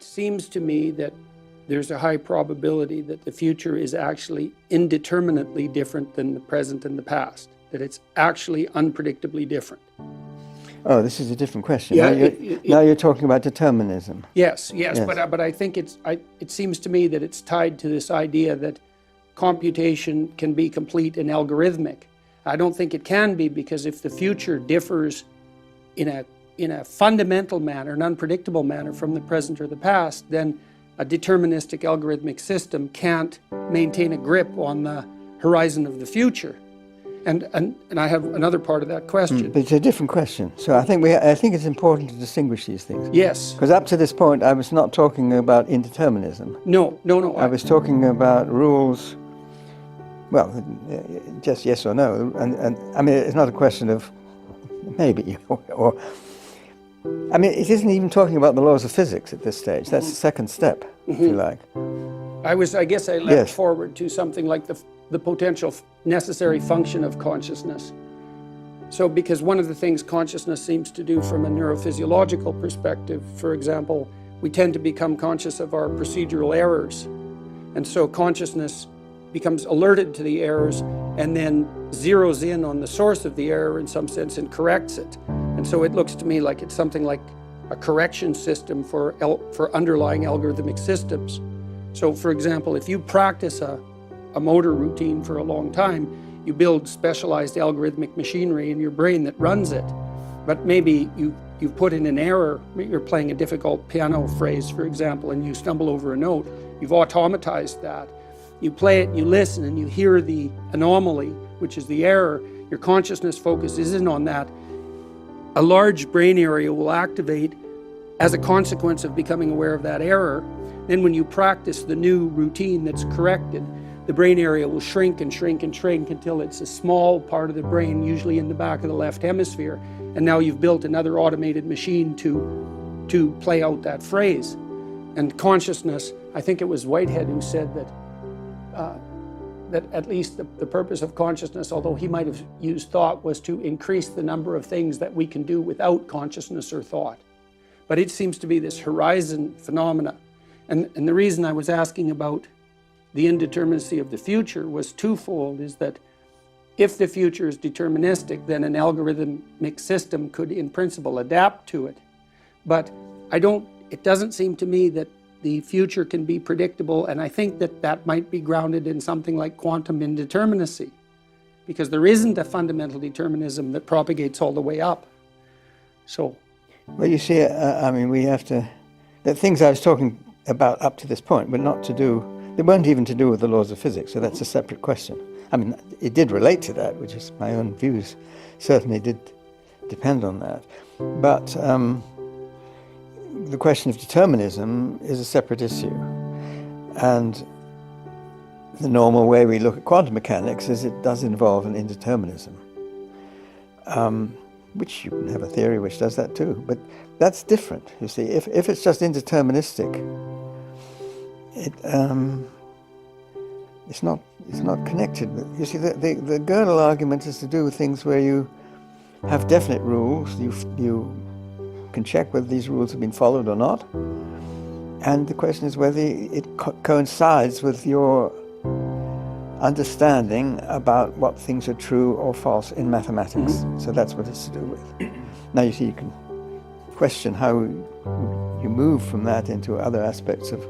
seems to me that there's a high probability that the future is actually indeterminately different than the present and the past, that it's actually unpredictably different. Oh, this is a different question. Yeah, now you're talking about determinism. Yes. But I think it seems to me that it's tied to this idea that computation can be complete and algorithmic. I don't think it can be, because if the future differs in a fundamental manner, an unpredictable manner from the present or the past, then a deterministic algorithmic system can't maintain a grip on the horizon of the future. And I have another part of that question. But it's a different question. So I think it's important to distinguish these things. Yes. Because up to this point, I was not talking about indeterminism. No. I was talking about rules. Well, just yes or no. And I mean, it's not a question of maybe or. I mean, it isn't even talking about the laws of physics at this stage. That's the second step, if you like. I guess I leapt forward to something like the potential necessary function of consciousness. So, because one of the things consciousness seems to do from a neurophysiological perspective, for example, we tend to become conscious of our procedural errors. And so consciousness becomes alerted to the errors and then zeroes in on the source of the error in some sense and corrects it. And so it looks to me like it's something like a correction system for underlying algorithmic systems. So, for example, if you practice a motor routine for a long time, you build specialized algorithmic machinery in your brain that runs it. But maybe you've put in an error. You're playing a difficult piano phrase, for example, and you stumble over a note. You've automatized that. You play it, you listen, and you hear the anomaly, which is the error. Your consciousness focuses in on that. A large brain area will activate as a consequence of becoming aware of that error. Then when you practice the new routine that's corrected, the brain area will shrink and shrink and shrink until it's a small part of the brain, usually in the back of the left hemisphere. And now you've built another automated machine to play out that phrase. And consciousness, I think it was Whitehead who said that at least the purpose of consciousness, although he might have used thought, was to increase the number of things that we can do without consciousness or thought. But it seems to be this horizon phenomena. And the reason I was asking about the indeterminacy of the future was twofold, is that if the future is deterministic, then an algorithmic system could in principle adapt to it. But it doesn't seem to me that the future can be predictable, and I think that might be grounded in something like quantum indeterminacy, because there isn't a fundamental determinism that propagates all the way up. So, well, you see, I mean, we have to. The things I was talking about up to this point were not to do. They weren't even to do with the laws of physics, so that's a separate question. I mean, it did relate to that, which is my own views certainly did depend on that, but. The question of determinism is a separate issue, and the normal way we look at quantum mechanics is it does involve an indeterminism, which you can have a theory which does that too, but that's different, you see. If it's just indeterministic, it's not connected. You see, the Gödel argument is to do with things where you have definite rules, you can check whether these rules have been followed or not, and the question is whether it coincides with your understanding about what things are true or false in mathematics. So that's what it's to do with. Now you see, you can question how you move from that into other aspects of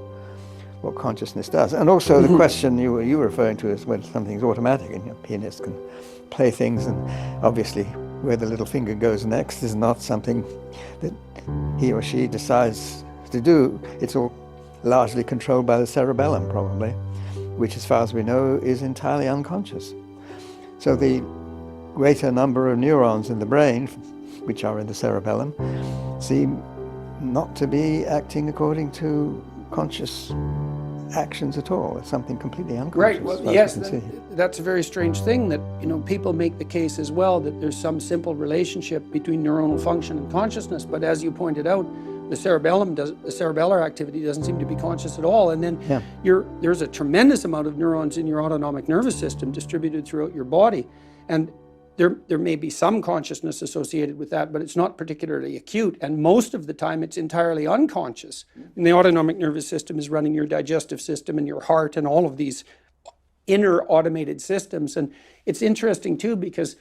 what consciousness does, and also the question you were referring to is when something's automatic, and a pianist can play things, and obviously where the little finger goes next is not something that he or she decides to do. It's all largely controlled by the cerebellum, probably, which, as far as we know, is entirely unconscious. So the greater number of neurons in the brain, which are in the cerebellum, seem not to be acting according to conscious actions at all. It's something completely unconscious. Right. Well, yes, that's a very strange thing that, people make the case as well that there's some simple relationship between neuronal function and consciousness, but as you pointed out, the cerebellar activity doesn't seem to be conscious at all, and then there's a tremendous amount of neurons in your autonomic nervous system distributed throughout your body, and there may be some consciousness associated with that, but it's not particularly acute. And most of the time, it's entirely unconscious. And the autonomic nervous system is running your digestive system and your heart and all of these inner automated systems. And it's interesting, too, because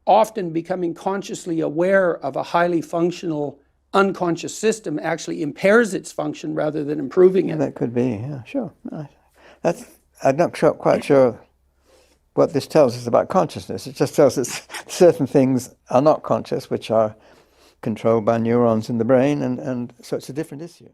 often becoming consciously aware of a highly functional unconscious system actually impairs its function rather than improving it. That could be, yeah, sure. I'm not quite sure what this tells us about consciousness. It just tells us certain things are not conscious, which are controlled by neurons in the brain, and so it's a different issue.